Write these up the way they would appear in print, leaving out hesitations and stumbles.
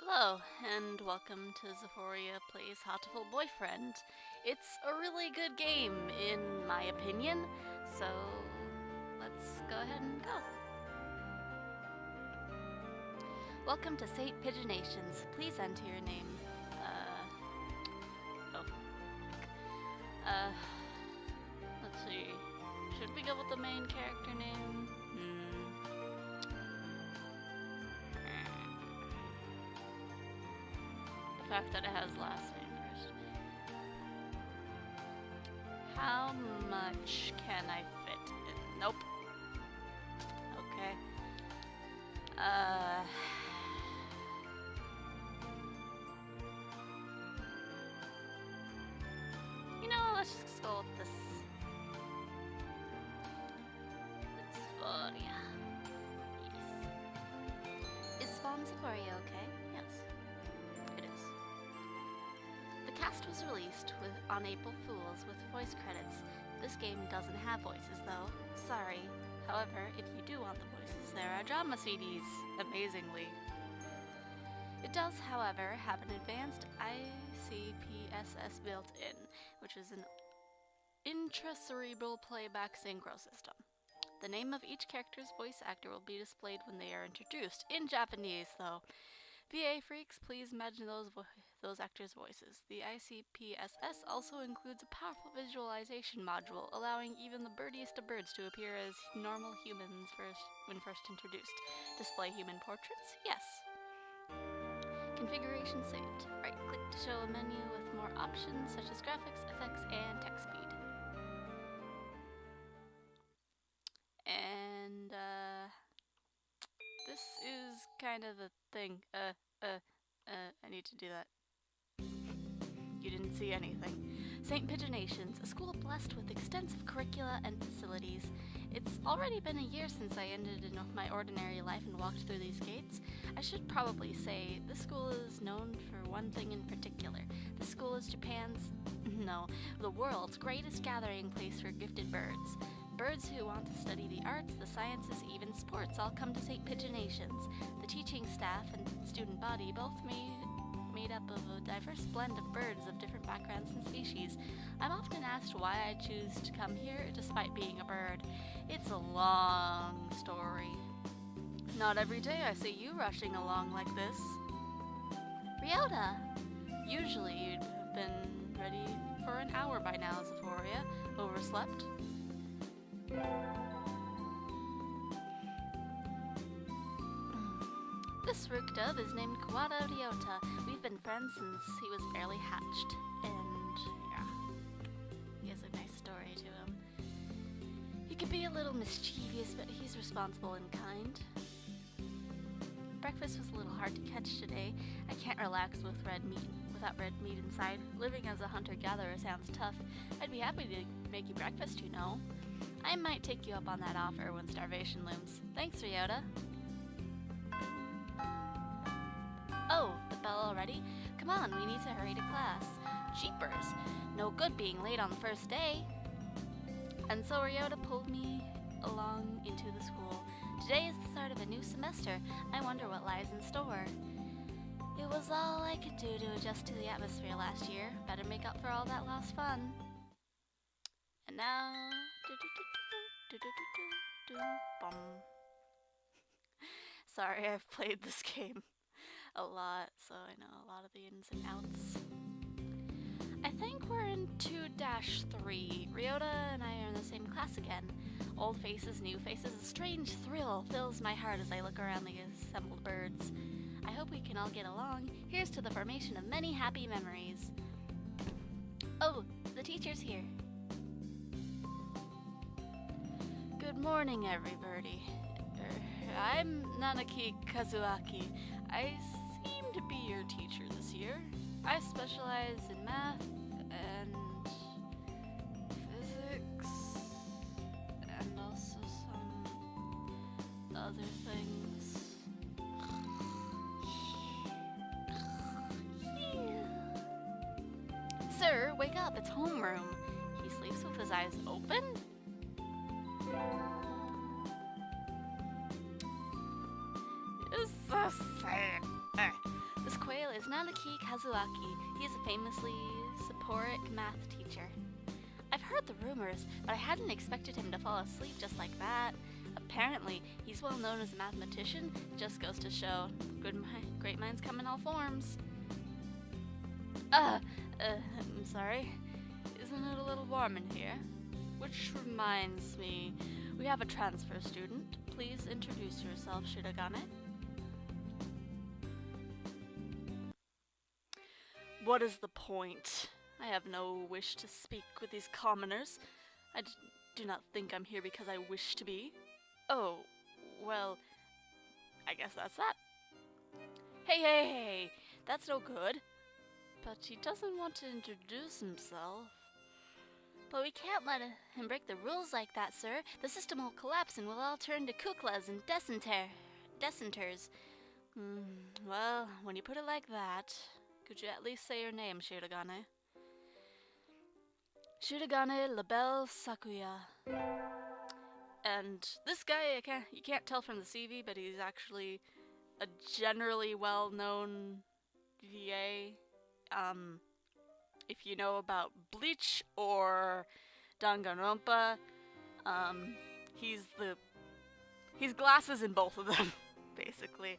Hello, and welcome to Xephoria Plays Hatoful Boyfriend. It's a really good game, in my opinion, so let's go ahead and go. Welcome to St. Pigeonations. Please enter your name. Let's see. Should we go with the main character name? The fact that it has last name first. How much can I fit in? Nope. Okay. You know, let's just go with this. Xephoria. Yes. Is Xephoria okay? Yes. It is. The cast was released on April Fools with voice credits. This game doesn't have voices though. Sorry. However, if you do want the voices, there are drama CDs, amazingly. It does, however, have an advanced ICPSS built in, which is an intracerebral playback synchro system. The name of each character's voice actor will be displayed when they are introduced, in Japanese though. VA freaks, please imagine those actors' voices. The ICPSS also includes a powerful visualization module, allowing even the birdiest of birds to appear as normal humans when first introduced. Display human portraits? Yes. Configuration saved. Right-click to show a menu with more options such as graphics, effects, and text speed. And, this is kind of a thing. I need to do that. You didn't see anything. St. Pigeonations, a school blessed with extensive curricula and facilities. It's already been a year since I ended my ordinary life and walked through these gates. I should probably say this school is known for one thing in particular. This school is the world's greatest gathering place for gifted birds. Birds who want to study the arts, the sciences, even sports all come to St. Pigeonations. The teaching staff and student body both made up of a diverse blend of birds of different backgrounds and species. I'm often asked why I choose to come here despite being a bird. It's a long story. Not every day I see you rushing along like this. Ryota! Usually you'd have been ready for an hour by now, Xephoria. Overslept? This rook dove is named Kawada Ryota. We've been friends since he was barely hatched. And, yeah, he has a nice story to him. He could be a little mischievous, but he's responsible and kind. Breakfast was a little hard to catch today. I can't relax without red meat inside. Living as a hunter-gatherer sounds tough. I'd be happy to make you breakfast, you know. I might take you up on that offer when starvation looms. Thanks, Ryota. Oh, the bell already? Come on, we need to hurry to class. Jeepers, no good being late on the first day. And so Ryota pulled me along into the school. Today is the start of a new semester. I wonder what lies in store. It was all I could do to adjust to the atmosphere last year. Better make up for all that lost fun. And now... Bum. Sorry, I've played this game a lot, so I know a lot of the ins and outs. I think we're in 2-3. Ryota and I are in the same class again. Old faces, new faces, a strange thrill fills my heart as I look around the assembled birds. I hope we can all get along. Here's to the formation of many happy memories. Oh, the teacher's here. Good morning, everybody. I'm Nanaki Kazuaki. I seem to be your teacher this year. I specialize in math and physics and also some other things. Sir, wake up, it's homeroom. He sleeps with his eyes open? It's so sad. This quail is Naruki Kazuaki. He is a famously Sephoric math teacher. I've heard the rumors, but I hadn't expected him to fall asleep just like that. Apparently, he's well known as a mathematician. Just goes to show, great minds come in all forms. I'm sorry. Isn't it a little warm in here? Which reminds me, we have a transfer student. Please introduce yourself, Shirogane. What is the point? I have no wish to speak with these commoners. I do not think I'm here because I wish to be. Oh, well, I guess that's that. Hey, that's no good. But he doesn't want to introduce himself. But we can't let him break the rules like that, sir. The system will collapse and we'll all turn to kuklas and decenters. Well, when you put it like that, could you at least say your name, Shirogane? Shirogane Labelle Sakuya. And this guy, you can't tell from the CV, but he's actually a generally well-known VA. If you know about Bleach or Danganronpa, he's glasses in both of them, basically.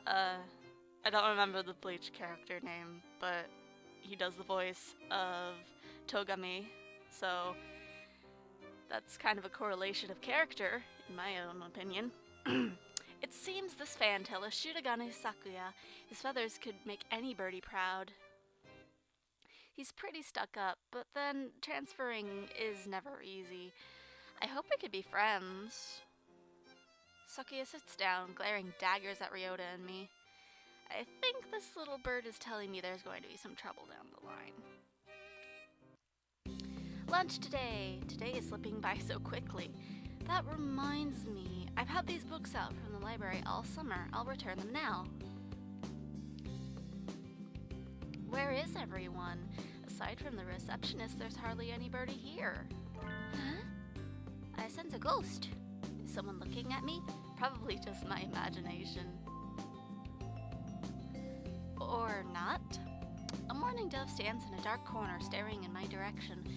I don't remember the Bleach character name, but he does the voice of Togami, so that's kind of a correlation of character, in my own opinion. It seems this fan tells Shirogane Sakuya his feathers could make any birdie proud. He's pretty stuck up, but then transferring is never easy. I hope we could be friends. Sakuya sits down, glaring daggers at Ryota and me. I think this little bird is telling me there's going to be some trouble down the line. Lunch today. Today is slipping by so quickly. That reminds me, I've had these books out from the library all summer. I'll return them now. Where is everyone? Aside from the receptionist, there's hardly anybody here. Huh? I sense a ghost. Is someone looking at me? Probably just my imagination. Or not. A mourning dove stands in a dark corner staring in my direction.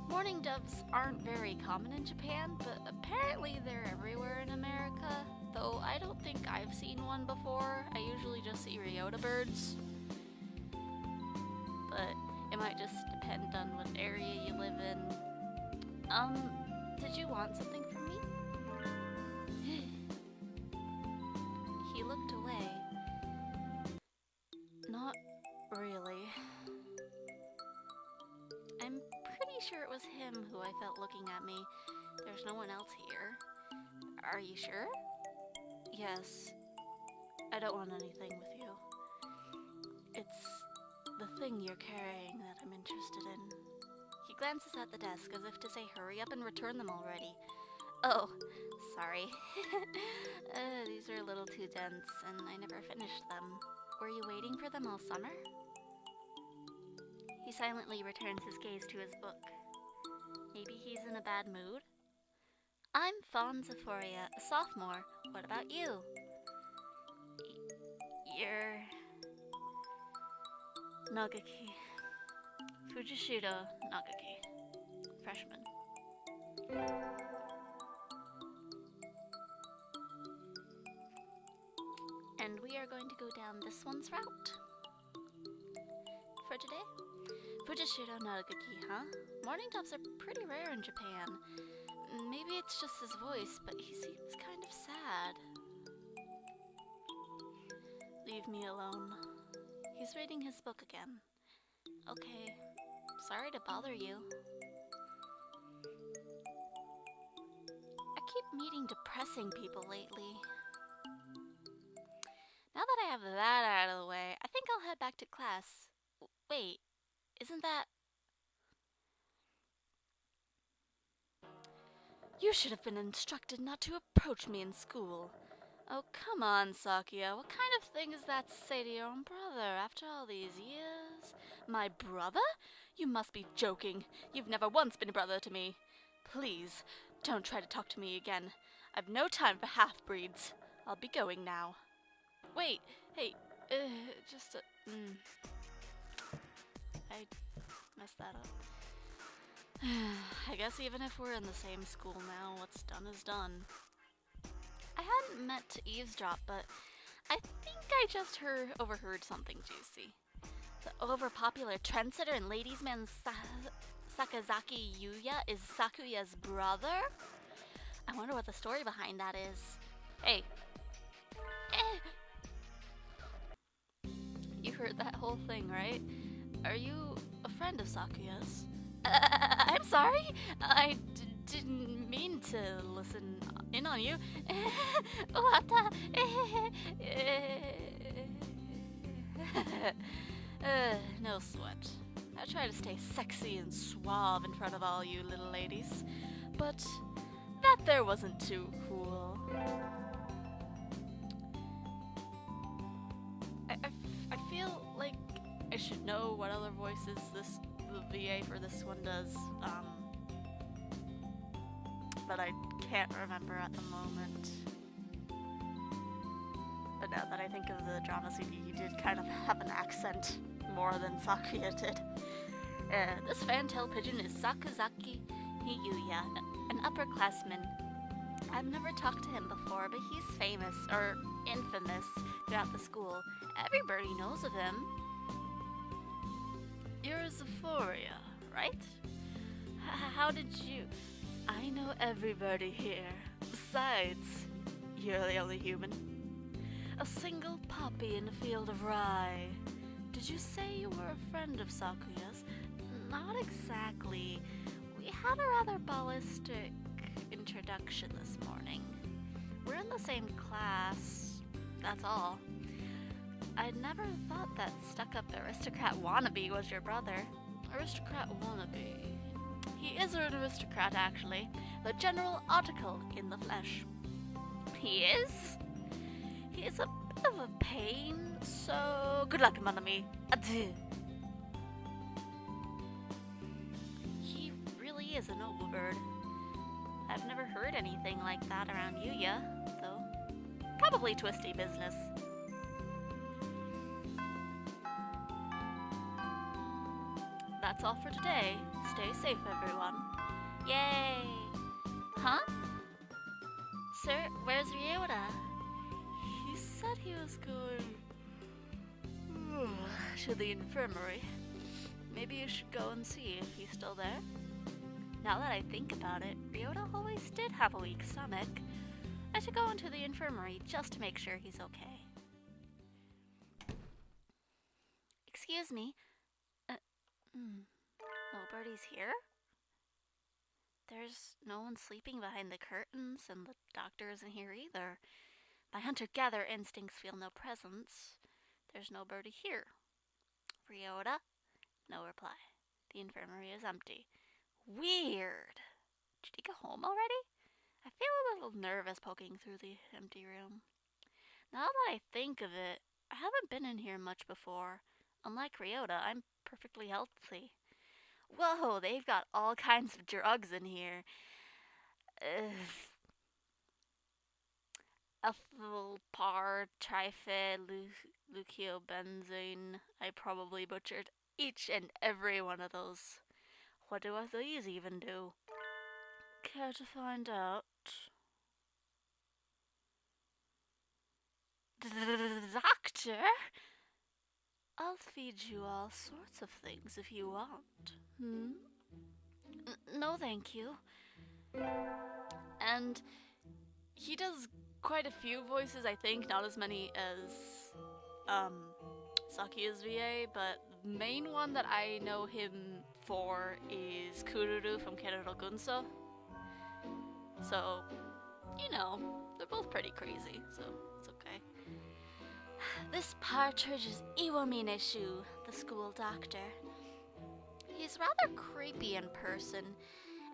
Mourning doves aren't very common in Japan, but apparently they're everywhere in America, though I don't think I've seen one before. I usually just see Ryota birds. But it might just depend on what area you live in. Did you want something from me? He looked away. Not really. I'm pretty sure it was him who I felt looking at me. There's no one else here. Are you sure? Yes. I don't want anything with you. It's the thing you're carrying that I'm interested in. He glances at the desk as if to say hurry up and return them already. Oh, sorry. These are a little too dense and I never finished them. Were you waiting for them all summer? He silently returns his gaze to his book. Maybe he's in a bad mood? I'm Xephoria, a sophomore. What about you? You're... Nagaki. Fujishiro Nagaki. Freshman. And we are going to go down this one's route. For today, Fujishiro Nagaki, huh? Mourning doves are pretty rare in Japan. Maybe it's just his voice, but he seems kind of sad. Leave me alone. He's reading his book again. Okay, sorry to bother you. I keep meeting depressing people lately. Now that I have that out of the way, I think I'll head back to class. Wait, isn't that... You should have been instructed not to approach me in school. Oh, come on, Sakuya. What kind of thing is that to say to your own brother after all these years? My brother? You must be joking. You've never once been a brother to me. Please, don't try to talk to me again. I've no time for half-breeds. I'll be going now. Wait, hey, just Mm. I messed that up. I guess even if we're in the same school now, what's done is done. I hadn't meant to eavesdrop, but I think I just overheard something juicy. The overpopular trendsetter and ladies' man Sakazaki Yuya is Sakuya's brother? I wonder what the story behind that is. Hey. You heard that whole thing, right? Are you a friend of Sakuya's? I'm sorry? I didn't mean to listen in on you. No sweat. I try to stay sexy and suave in front of all you little ladies, but that there wasn't too cool. I feel like I should know what other voices the VA for this one does, but I can't remember at the moment. But now that I think of the drama CD, he did kind of have an accent more than Sakuya did. This fantail pigeon is Sakazaki Hiyuya, an upperclassman. I've never talked to him before, but he's famous, or infamous, throughout the school. Everybody knows of him. You're Xephoria, right? How did you... I know everybody here. Besides, you're the only human. A single poppy in a field of rye. Did you say you were a friend of Sakuya's? Not exactly. We had a rather ballistic introduction this morning. We're in the same class, that's all. I'd never thought that stuck-up aristocrat wannabe was your brother. Aristocrat wannabe. He is an aristocrat, actually. The general article in the flesh. He is? He is a bit of a pain, so good luck, mon ami. Adieu. He really is a noble bird. I've never heard anything like that around Yuya, though. Probably twisty business. That's all for today. Stay safe, everyone. Yay! Huh? Sir, where's Ryota? He said he was going to the infirmary. Maybe you should go and see if he's still there. Now that I think about it, Ryota always did have a weak stomach. I should go into the infirmary just to make sure he's okay. Excuse me. Nobody's here? There's no one sleeping behind the curtains, and the doctor isn't here either. My hunter-gatherer instincts feel no presence. There's nobody here. Ryota? No reply. The infirmary is empty. Weird. Did he go home already? I feel a little nervous poking through the empty room. Now that I think of it, I haven't been in here much before. Unlike Ryota, I'm perfectly healthy. Whoa, they've got all kinds of drugs in here. Ethyl par trifid leucobenzene. I probably butchered each and every one of those. What do these even do? Care to find out? Doctor? I'll feed you all sorts of things if you want. No, thank you. And he does quite a few voices, I think, not as many as Sakuya's VA, but the main one that I know him for is Kururu from Keroro Gunso. So, you know, they're both pretty crazy, so it's okay. This partridge is Iwamine Shuu, the school doctor. He's rather creepy in person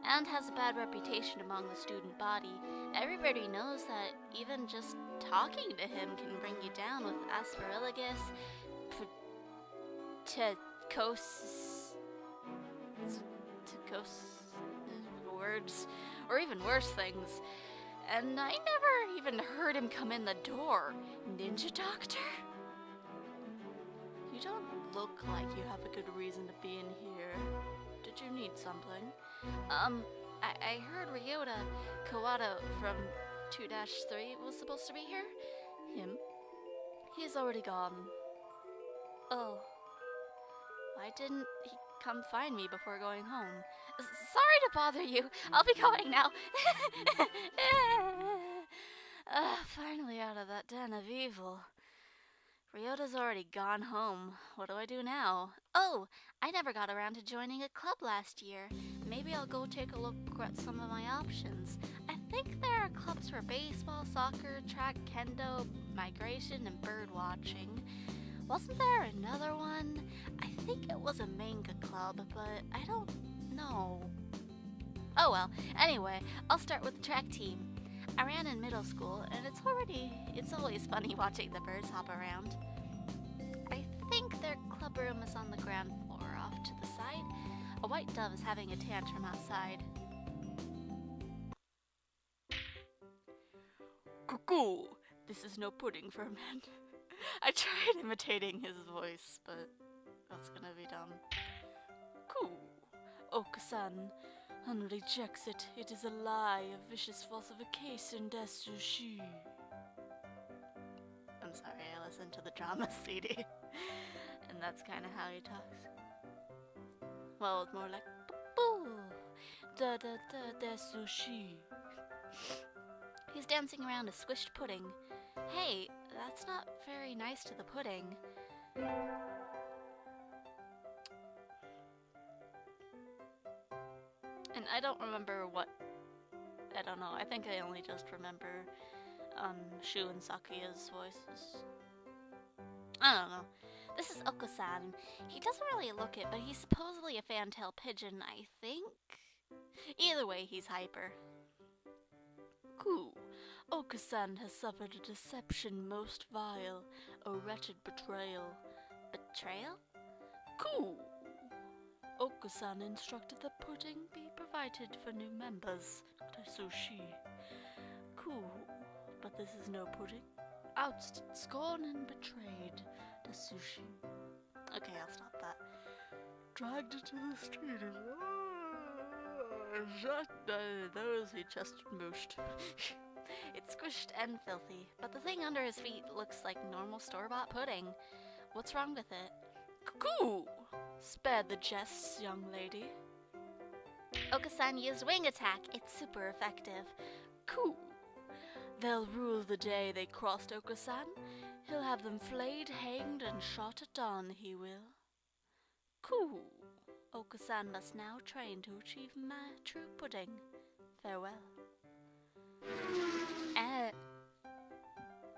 and has a bad reputation among the student body. Everybody knows that even just talking to him can bring you down with aspergillosis, words, or even worse things. And I never even heard him come in the door. Ninja Doctor? You don't look like you have a good reason to be in here. Did you need something? I heard Ryota Kawada from 2-3 was supposed to be here. Him? He's already gone. Oh. Why didn't he come find me before going home? Sorry to bother you. I'll be going now. Finally out of that den of evil. Ryota's already gone home. What do I do now? Oh, I never got around to joining a club last year. Maybe I'll go take a look at some of my options. I think there are clubs for baseball, soccer, track, kendo, migration, and bird watching. Wasn't there another one? I think it was a manga club, but I don't know. Oh well, anyway, I'll start with the track team. I ran in middle school, and it's always funny watching the birds hop around. I think their club room is on the ground floor off to the side. A white dove is having a tantrum outside. Cuckoo! This is no pudding for a man. I tried imitating his voice, but that's gonna be dumb. Coo! Oka-san rejects it. It is a lie, a vicious falsification, desu. I'm sorry, I listened to the drama CD. And that's kind of how he talks. Well, it's more like boo da da da desu. He's dancing around a squished pudding. Hey, that's not very nice to the pudding. And I don't remember I don't know, I think I only just remember Shuu and Sakuya's voices. I don't know. This is Oko-san. He doesn't really look it, but he's supposedly a fantail pigeon, I think? Either way, he's hyper. Coo. Oko-san has suffered a deception most vile, a wretched betrayal. Betrayal? Coo. Oko-san instructed the pudding be provided for new members. Sushi. Cool, but this is no pudding. Ousted, scorned, and betrayed. The sushi. Okay, I'll stop that. Dragged into the street. Those he just mooshed. It's squished and filthy, but the thing under his feet looks like normal store-bought pudding. What's wrong with it? Cuckoo! Spare the jests, young lady. Oka-san used wing attack. It's super effective. Cool. They'll rule the day they crossed Oka-san. He'll have them flayed, hanged, and shot at dawn, he will. Cool. Oka-san must now train to achieve my true pudding. Farewell.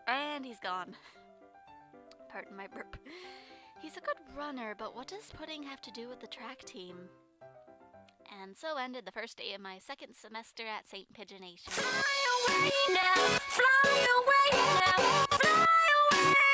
And he's gone. Pardon my burp. He's a good runner, but what does pudding have to do with the track team? And so ended the first day of my second semester at St. Pigeonation. Fly away now, fly away now, fly away.